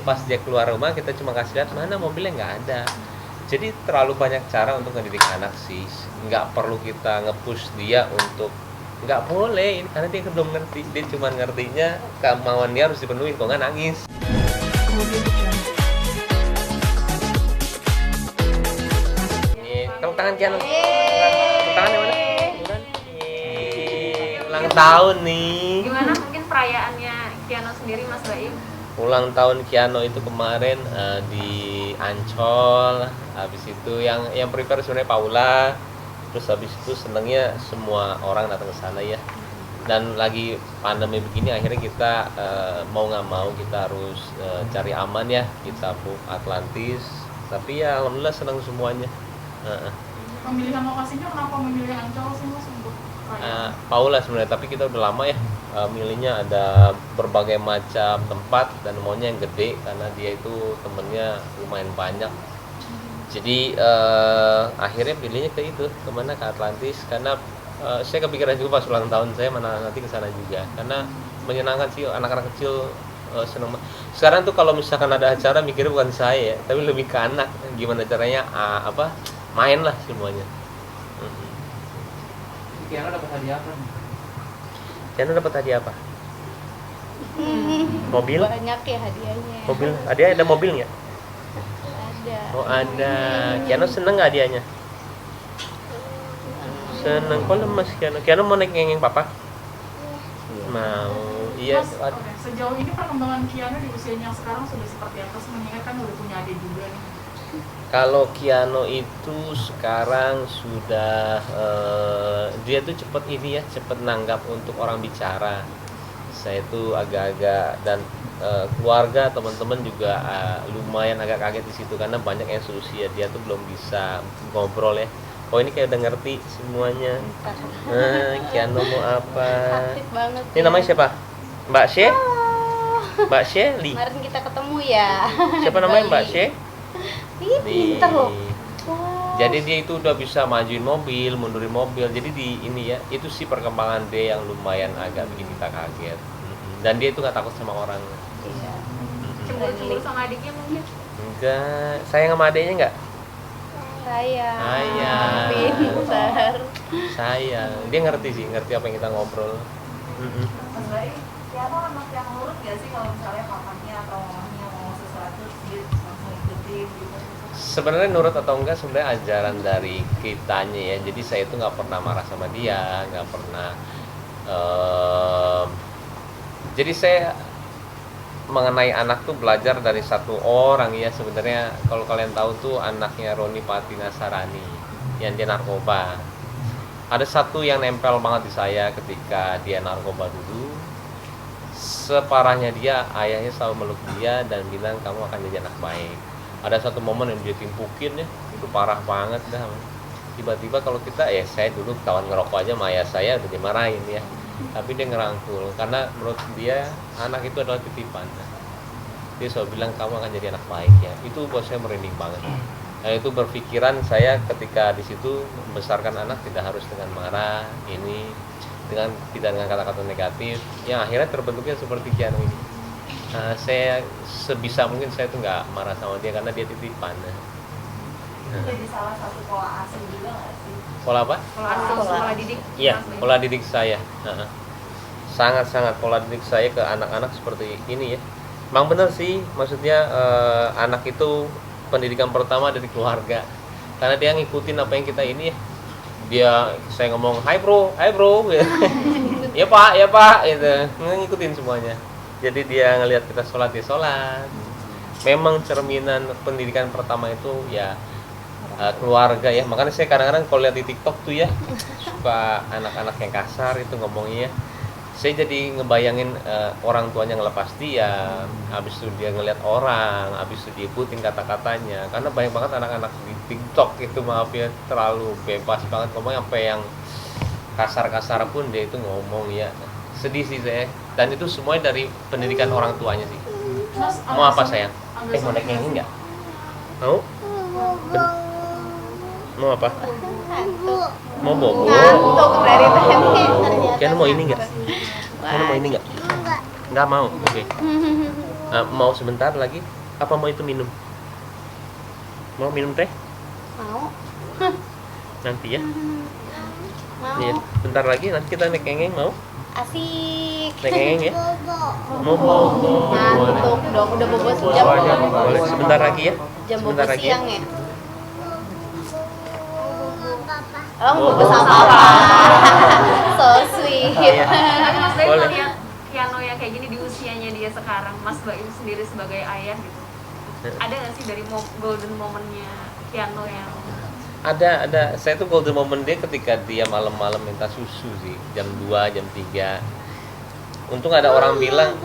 pas dia keluar rumah kita cuma kasih lihat mana mobilnya, nggak ada. Jadi terlalu banyak cara untuk mendidik anak sih, nggak perlu kita nge-push dia untuk nggak boleh ini karena dia belum ngerti, dia cuma ngertinya kemauan dia harus dipenuhi, kok nggak nangis. Ini tepuk tangan Kiano, tepuk tangan yang mana? Ulang tahun nih. Gimana mungkin perayaannya Kiano sendiri Mas Baim? Ulang tahun Kiano itu kemarin di Ancol. Habis itu yang prepare sebenarnya Paula. Terus habis itu senengnya semua orang datang ke sana ya. Dan lagi pandemi begini akhirnya kita mau nggak mau kita harus cari aman ya. Kita book Atlantis. Tapi ya alhamdulillah senang semuanya. Pemilihan lokasinya kenapa memilih Ancol sih Mas untuk Paula sebenarnya, tapi kita udah lama ya milihnya, ada berbagai macam tempat dan maunya yang gede karena dia itu temennya lumayan banyak. Jadi akhirnya pilihnya ke itu, kemana, ke Atlantis, karena saya kepikiran juga pas ulang tahun saya mana nanti ke sana juga karena menyenangkan sih, anak-anak kecil seneng. Sekarang tuh kalau misalkan ada acara mikirnya bukan saya ya, tapi lebih ke anak, gimana caranya main lah semuanya. Kiano dapat hadiah apa? Kiano dapat hadiah apa? Mobil? Banyak ya hadiahnya. Mobil? Hadiah ada mobil nggak? Ada. Oh ada. Kiano seneng nggak hadiahnya? Seneng. Kok lemes Kiano? Kiano mau naik ngengeng papa? Mau. Iya. Mas, sejauh ini perkembangan Kiano di usianya yang sekarang sudah seperti apa sih? Mengingat kan udah punya adik juga nih. Kalau Kiano itu sekarang sudah dia tuh cepet ini ya, cepet nanggap untuk orang bicara. Saya tuh agak-agak dan keluarga teman-teman juga lumayan agak kaget di situ karena banyak yang seusia dia tuh belum bisa ngobrol ya. Oh ini kayak udah ngerti semuanya. Kiano mau apa? Aktif banget. Ini namanya siapa? Mbak She? Mbak Shelly. Kemarin kita ketemu ya. Siapa namanya Mbak She? Ih, pinter loh. Wow. Jadi dia itu udah bisa majuin mobil, mundurin mobil. Jadi di ini ya, itu sih perkembangan dia yang lumayan agak bikin kita kaget. Dan dia itu nggak takut sama orang. Iya. Cemburu sama adiknya mungkin? Enggak, sayang sama adiknya enggak? Sayang. Sayang. Pinter. Sayang. Dia ngerti sih, ngerti apa yang kita ngobrol. Mas Baim, Kiano anak yang nurut gak sih kalau misalnya papanya atau mamanya mau sesuatu dia langsung ikutin gitu? Sebenarnya nurut atau enggak sebenarnya ajaran dari kitanya ya. Jadi saya itu nggak pernah marah sama dia, nggak pernah. Jadi saya mengenai anak tuh belajar dari satu orang ya. Sebenarnya kalau kalian tahu tuh anaknya Roni Patina Sarani yang dia narkoba. Ada satu yang nempel banget di saya ketika dia narkoba dulu. Separahnya dia, ayahnya selalu meluk dia dan bilang kamu akan jadi anak baik. Ada satu momen yang dia timpukin ya, itu parah banget dah. Tiba-tiba kalau kita, saya dulu kawan ngerokok aja sama ayah saya udah dimarahin ya. Tapi dia ngerangkul, karena menurut dia anak itu adalah titipan. Dia selalu bilang kamu akan jadi anak baik ya. Itu buat saya merinding banget. Nah itu berpikiran saya ketika di situ membesarkan anak tidak harus dengan marah, tidak dengan kata-kata negatif, yang akhirnya terbentuknya seperti Kiano ini. Saya sebisa mungkin saya tuh nggak marah sama dia karena dia titipan. Jadi salah satu pola asuh juga nggak sih? Pola apa? Pola didik. Iya, pola didik saya. Sangat-sangat pola didik saya ke anak-anak seperti ini ya. Emang bener sih, maksudnya anak itu pendidikan pertama dari keluarga. Karena dia ngikutin apa yang kita ini ya. Saya ngomong, hai bro, gitu. ya pak, gitu. Ngikutin semuanya. Jadi dia ngelihat kita sholat, dia sholat. Memang cerminan pendidikan pertama itu ya keluarga ya. Makanya saya kadang-kadang kalau lihat di TikTok tuh ya, suka anak-anak yang kasar itu ngomongnya. Saya jadi ngebayangin orang tuanya ngelepas dia, habis itu dia ngelihat orang, habis itu diikutin kata-katanya. Karena banyak banget anak-anak di TikTok itu, maaf ya, terlalu bebas banget ngomong, sampai yang kasar-kasar pun dia itu ngomong ya. Sedih sih saya. Dan itu semuanya dari pendidikan orang tuanya sih. Mau apa sayang? Mau naik ini enggak? Mau? Mau apa? Ngantuk. Mau bobo? Ngantuk dari tadi ternyata. Kiano mau ini enggak? ngantuk. Kiano mau ini enggak? Enggak mau. Oke. Mau sebentar lagi? Apa mau itu minum? Mau minum teh? Mau? Nanti ya. Mau? Iya. Bentar lagi nanti kita naik kengeng mau? Asik. Naik kengeng ya? Mau bobo. Ngantuk dong, udah bobo sejam belum? Boleh. Sebentar lagi ya. Jam bobo Sebentar lagi ya. siang ya? Oh, bobo sama papa. So sweet. Iya. Tapi Mas Baim Boleh. ngeliat Kiano yang kayak gini di usianya dia sekarang, Mas Baim sendiri sebagai ayah gitu, ada nggak sih dari golden momennya Kiano yang Ada. Saya tuh golden moment dia ketika dia malam-malam minta susu sih, jam 2, jam 3. Untung ada orang bilang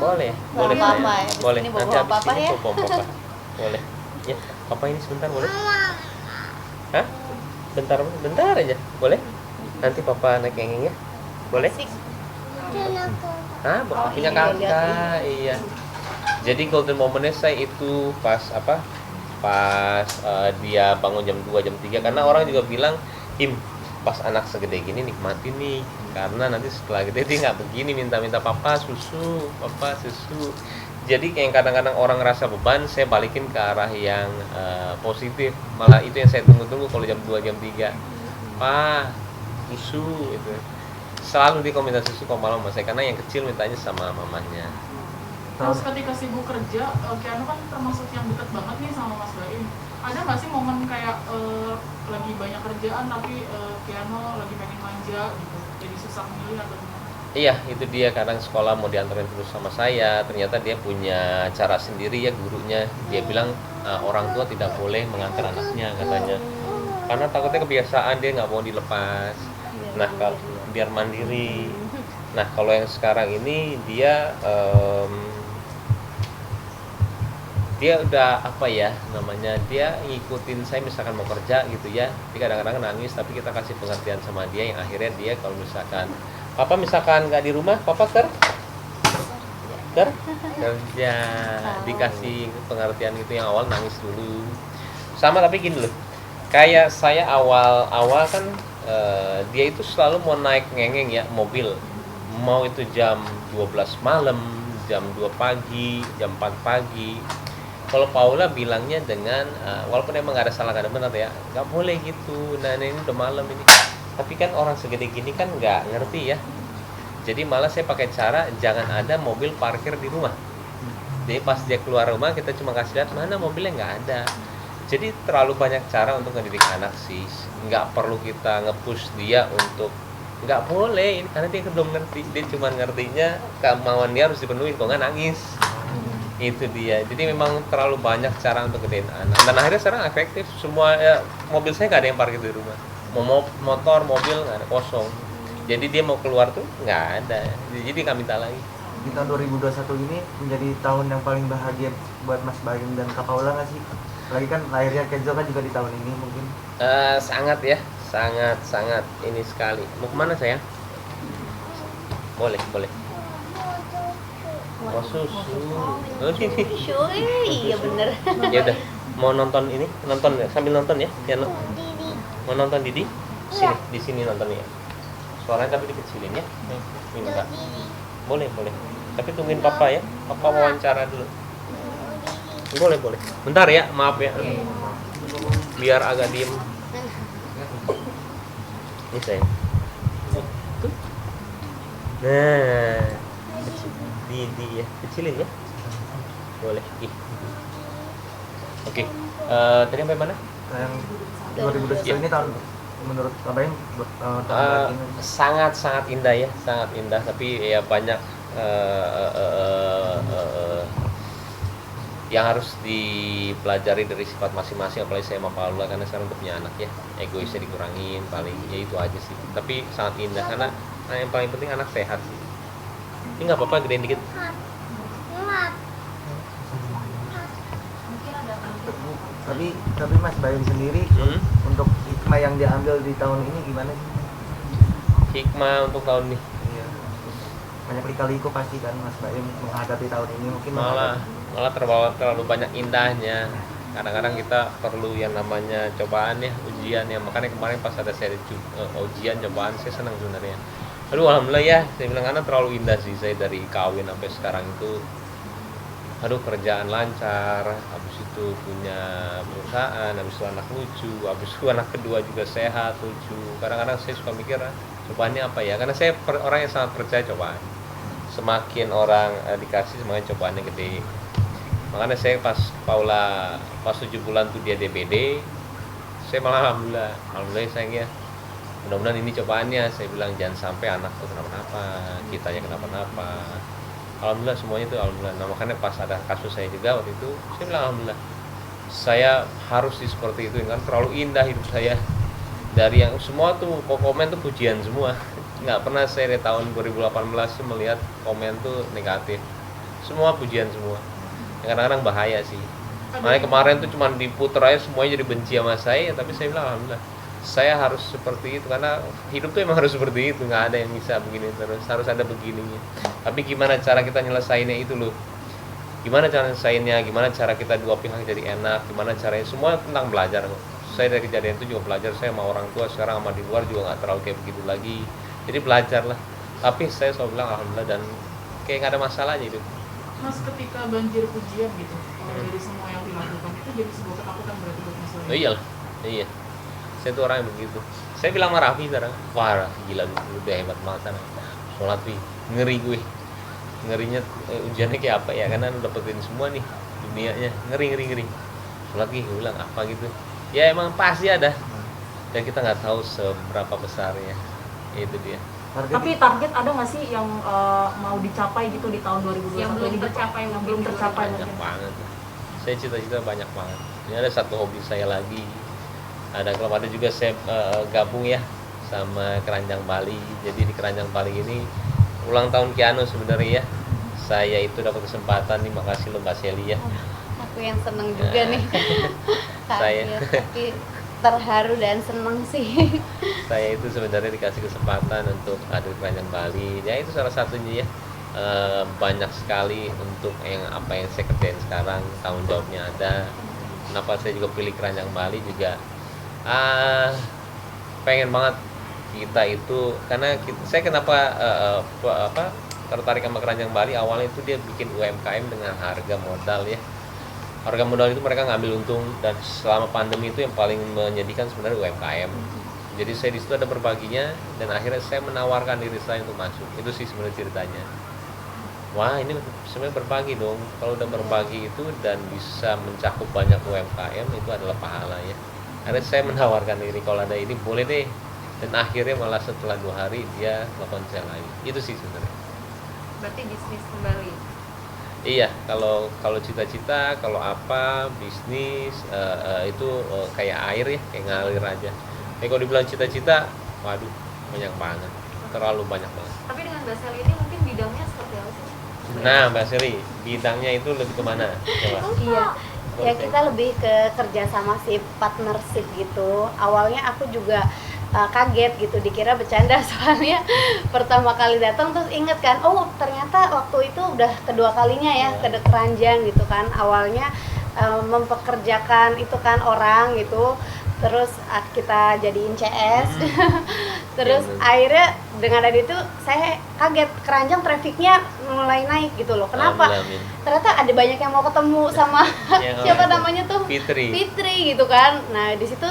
boleh, boleh Bawa saya. papa ya, abis Boleh. ini bawa Nanti habis papa ini ya. bawa papa. Boleh. Ya, papa ini sebentar boleh? Hah? Bentar aja. Boleh? Nanti papa naik kengeng ya. Boleh? Asik. Hah? Oh, Punya iya, kakak. Iya. Jadi golden momennya saya itu pas apa? Pas dia bangun jam 2, jam 3, karena orang juga bilang, "Im, pas anak segede gini nikmatin nih, karena nanti setelah gede dia nggak begini minta-minta papa susu." Jadi kayak kadang-kadang orang ngerasa beban, saya balikin ke arah yang positif. Malah itu yang saya tunggu-tunggu kalau jam 2, jam 3. "Pa, susu." Itu selalu dia kalau minta susu kalau malam sama saya, karena yang kecil mintanya sama mamanya. Terus ketika sibuk kerja, Kiano kan termasuk yang deket banget nih sama Mas Baim. Ada nggak sih momen kayak lagi banyak kerjaan tapi Kiano lagi pengen manja gitu, jadi susah milih atau gimana? Iya, itu dia, kadang sekolah mau diantarin terus sama saya, ternyata dia punya cara sendiri ya gurunya. Dia bilang orang tua tidak boleh mengantar anaknya katanya, karena takutnya kebiasaan dia nggak mau dilepas. Nah, kalau biar mandiri. Nah, kalau yang sekarang ini dia dia udah apa ya namanya, dia ngikutin saya misalkan mau kerja gitu ya, dia kadang-kadang nangis tapi kita kasih pengertian sama dia, yang akhirnya dia kalau misalkan papa misalkan nggak di rumah, papa kerja, dikasih pengertian gitu. Yang awal nangis dulu sama, tapi gini loh, kayak saya awal kan dia itu selalu mau naik ngengeng ya, mobil, mau itu jam 12 malam, jam 2 pagi, jam 4 pagi. Kalau Paula bilangnya dengan walaupun emang nggak ada salah, nggak ada benar ya, nggak boleh gitu. Nah ini udah malam ini, tapi kan orang segede gini kan nggak ngerti ya. Jadi malah saya pakai cara jangan ada mobil parkir di rumah. Jadi pas dia keluar rumah kita cuma kasih lihat mana mobilnya, nggak ada. Jadi terlalu banyak cara untuk mendidik anak sih. Nggak perlu kita nge-push dia untuk nggak boleh ini, karena dia belum ngerti. Dia cuma ngertinya kemauan dia harus dipenuhi, kok nggak nangis. Itu dia. Jadi memang terlalu banyak cara untuk gedein anak. Dan akhirnya sekarang efektif. Semua mobil saya nggak ada yang parkir di rumah. Mau motor, mobil nggak ada, kosong. Jadi dia mau keluar tuh nggak ada. Jadi nggak minta lagi. Di tahun 2021 ini menjadi tahun yang paling bahagia buat Mas Baim dan Kak Paula nggak sih? Lagi kan lahirnya Kenzo kan juga di tahun ini mungkin. Sangat ya, sangat ini sekali. Mau kemana sayang? Boleh. Mau susu. Oh, ini. Shui, iya bener. Ya udah, mau nonton ini, nonton sambil nonton ya, Kiano. Mau nonton Didi? Sini, di sini nonton ya. Suaranya tapi dikecilin ya. Ini Kak. Boleh. Tapi tungguin papa ya. Papa wawancara dulu. Boleh. Bentar ya, maaf ya. Biar agak diem. Ini saya. Tuh. Nah, Didi ya, kecilin ya. Boleh. Oke. Tadi sampai mana? Yang 2021 ini tahun menurut Kak Baim tahun bahagia. Sangat indah ya, sangat indah. Tapi ya banyak yang harus dipelajari dari sifat masing-masing, apalagi saya sama Paula karena sekarang udah punya anak ya, egoisnya dikurangin paling, ya itu aja sih. Tapi sangat indah karena yang paling penting anak sehat sih. Ini nggak apa-apa, gedein dikit. Tapi Mas Baim sendiri untuk hikmah yang diambil di tahun ini gimana sih? Hikmah untuk tahun ini Iya. Banyak lika-liku pasti kan Mas Baim menghadapi tahun ini mungkin malah terlalu banyak indahnya. Kadang-kadang kita perlu yang namanya cobaan ya, ujian ya. Makanya kemarin pas ada seri ujian cobaan, saya senang sebenarnya. Aduh alhamdulillah ya, saya bilang karena terlalu indah sih, saya dari kawin sampai sekarang itu aduh kerjaan lancar, habis itu punya perusahaan, habis itu anak lucu, habis itu anak kedua juga sehat, lucu. Kadang-kadang saya suka mikir, cobaannya apa ya? Karena saya orang yang sangat percaya cobaan. Semakin orang dikasih, semakin cobaannya gede. Makanya saya pas Paula pas 7 bulan tuh dia DBD, saya malah alhamdulillah sayangnya. Mudah-mudahan ini cobaannya. Saya bilang jangan sampai anak tuh kenapa-napa, kitanya kenapa-napa. Alhamdulillah semuanya itu alhamdulillah. Nah, makanya pas ada kasus saya juga waktu itu, saya bilang alhamdulillah. Saya harus seperti itu kan terlalu indah hidup saya. Dari yang semua tuh komen tuh pujian semua. Nggak pernah saya dari tahun 2018 tuh melihat komen tuh negatif. Semua pujian semua. Kadang-kadang bahaya sih. Makanya kemarin tuh cuma diputer aja semuanya jadi benci sama saya, tapi saya bilang alhamdulillah. Saya harus seperti itu karena hidup tuh emang harus seperti itu, nggak ada yang bisa begini terus, harus ada begininya. Tapi gimana cara kita nyelesainnya itu loh, gimana cara nyelesainnya, gimana cara kita dua pihak jadi enak, gimana caranya, semua tentang belajar kok. Saya dari kejadian itu juga belajar, saya sama orang tua sekarang sama di luar juga nggak terlalu kayak begitu lagi, jadi belajar lah. Tapi saya selalu bilang alhamdulillah dan kayak nggak ada masalah aja itu. Mas, ketika banjir pujian gitu, dari semua yang dilakukan itu jadi sebuah ketakutan berarti buat Mas Bayu? Oh iyalah, iya. Saya tuh orang yang begitu. Saya bilang sama Raffi sekarang, wah Raffi gila lu udah hebat banget sana. Sholat Wi, ngeri gue. Ngerinya ujiannya kayak apa ya, karena lu dapetin semua nih dunianya. Ngeri. Sholat Wi, gue bilang apa gitu. Ya emang pasti ada. Dan kita nggak tahu seberapa besarnya. Itu dia. Tapi target ada nggak sih yang mau dicapai gitu di tahun 2021 Yang belum ini? tercapai, yang belum tercapai Banyak mungkin. banget. Saya cita-cita banyak banget. Ini ada satu hobi saya lagi. Kalau ada juga saya gabung ya sama Keranjang Bali. Jadi di Keranjang Bali ini ulang tahun Keanu sebenarnya ya. Saya itu dapat kesempatan nih, makasih lo Mbak Seli ya. Aku yang seneng juga nih. Saya. Kaget, tapi terharu dan seneng sih. Saya itu sebenarnya dikasih kesempatan untuk ada di Keranjang Bali. Ya itu salah satunya ya. Banyak sekali untuk apa yang saya kerjain sekarang, tanggung jawabnya ada. Kenapa saya juga pilih Keranjang Bali juga pengen banget kita itu karena saya kenapa tertarik sama Keranjang Bali awalnya itu dia bikin UMKM dengan harga modal ya. Harga modal itu mereka ngambil untung dan selama pandemi itu yang paling menyedihkan sebenarnya UMKM. Jadi saya di situ ada berbaginya dan akhirnya saya menawarkan diri saya untuk masuk. Itu sih sebenarnya ceritanya. Wah ini sebenarnya berbagi dong. Kalau udah berbagi itu dan bisa mencakup banyak UMKM itu adalah pahala ya. Akhirnya saya menawarkan diri kalau ada ini boleh deh. Dan akhirnya malah setelah 2 hari dia telepon saya lagi. Itu sih sebenarnya. Berarti bisnis kembali. Iya, kalau cita-cita, kalau apa bisnis itu kayak air ya, kayak ngalir aja. Kalau dibilang cita-cita, waduh banyak banget, terlalu banyak banget. Tapi dengan Mbak Seli ini mungkin bidangnya seperti apa sih? Nah, Mbak Seri, bidangnya itu lebih kemana? Coba. Iya. Ya kita lebih ke kerja sama sih, partnership gitu. Awalnya aku juga kaget gitu, dikira bercanda soalnya pertama kali datang terus inget kan, oh ternyata waktu itu udah kedua kalinya ya ke Keranjang gitu kan. Awalnya mempekerjakan itu kan orang gitu, terus kita jadiin CS. Terus akhirnya dengan ada itu saya kaget, Keranjang trafiknya mulai naik gitu loh. Kenapa? Ternyata ada banyak yang mau ketemu sama siapa namanya tuh Fitri gitu kan. Nah di situ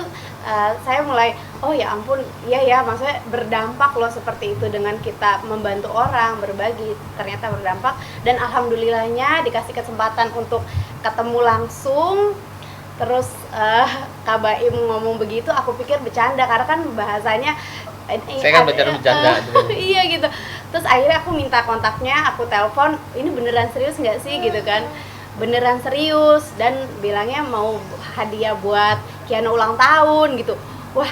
saya mulai oh ya ampun, iya ya, maksudnya berdampak loh seperti itu dengan kita membantu orang, berbagi, ternyata berdampak. Dan alhamdulillahnya dikasih kesempatan untuk ketemu langsung. Terus Kak Baim ngomong begitu, aku pikir bercanda karena kan bahasanya saya kan bercanda iya gitu. Terus akhirnya aku minta kontaknya, aku telepon, ini beneran serius nggak sih gitu kan. Beneran serius dan bilangnya mau hadiah buat Keanu ulang tahun gitu. Wah,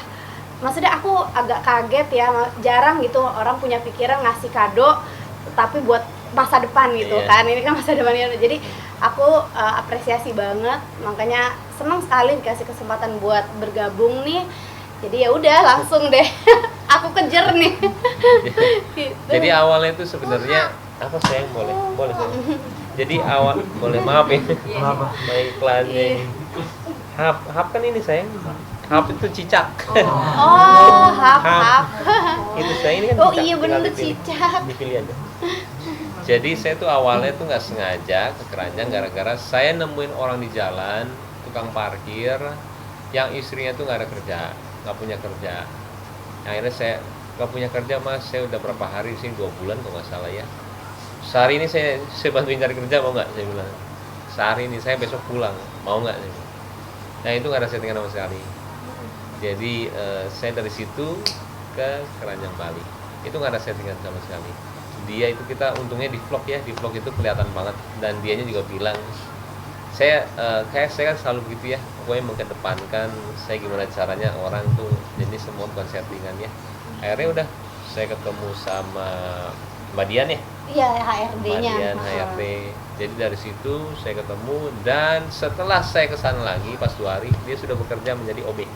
maksudnya aku agak kaget ya, jarang gitu orang punya pikiran ngasih kado tapi buat masa depan gitu kan. Ini kan masa depannya. Jadi aku apresiasi banget, makanya senang sekali dikasih kesempatan buat bergabung nih. Jadi ya udah langsung deh aku kejar nih. Gitu. Jadi awalnya itu sebenarnya apa sayang, boleh sayang. Jadi awal boleh maaf ya. Baik iklannya. Hap kan ini sayang. Hap itu cicak. Oh, hap. Itu sayang ini kan Oh cicak. iya bener Tinggal cicak. Dipilih aja. Jadi saya tuh awalnya tuh nggak sengaja ke Keranjang gara-gara saya nemuin orang di jalan, tukang parkir, yang istrinya tuh nggak ada kerja, nggak punya kerja. Akhirnya saya nggak punya kerja mas, saya udah berapa hari sih, 2 bulan kalau nggak salah ya. Sehari ini saya bantuin cari kerja, mau nggak? Saya bilang. Sehari ini saya besok pulang, mau nggak? Nah itu nggak ada settingan sama sekali. Jadi saya dari situ ke Keranjang Bali, itu nggak ada settingan sama sekali. Dia itu kita untungnya di vlog ya, di vlog itu kelihatan banget, dan dianya juga bilang saya kayak saya kan selalu begitu ya, pokoknya mengedepankan saya gimana caranya orang tuh, jadi semua bukan settingan ya. Akhirnya udah saya ketemu sama Mbak Dian ya, Iya, Mbak HRD-nya. Dian HRD. Jadi dari situ saya ketemu, dan setelah saya kesana lagi pas 2 hari dia sudah bekerja menjadi OB.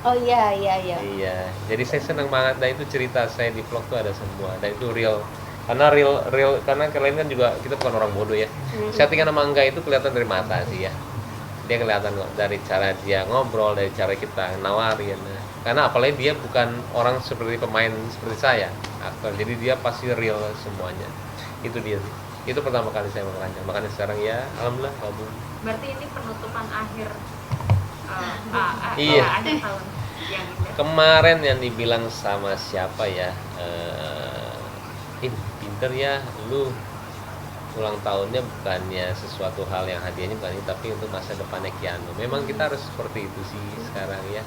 Oh iya, iya, iya. Iya, jadi saya senang banget, dan itu cerita saya di vlog tuh ada semua, dan itu real. Karena real karena kalian kan juga, kita bukan orang bodoh ya. Settingan sama enggak itu kelihatan dari mata sih ya. Dia kelihatan kok dari cara dia ngobrol, dari cara kita nawarin. Karena apalagi dia bukan orang seperti pemain seperti saya, aktor. Jadi dia pasti real semuanya. Itu dia sih. Itu pertama kali saya mengeranjang. Makanya sekarang ya alhamdulillah kabul. Berarti ini penutupan akhir Iya. akhir tahun yang indah. Kemarin yang dibilang sama siapa ya, pinter ya lu, ulang tahunnya bukannya sesuatu hal yang hadiahnya bukan ini, tapi untuk masa depannya Keanu. Memang kita harus seperti itu sih sekarang ya,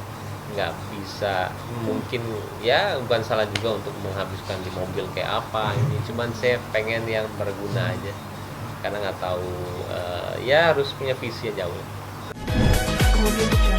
nggak bisa, mungkin ya bukan salah juga untuk menghabiskan di mobil kayak apa ini, cuman saya pengen yang berguna aja, karena nggak tahu ya harus punya visi yang jauh. Kemudian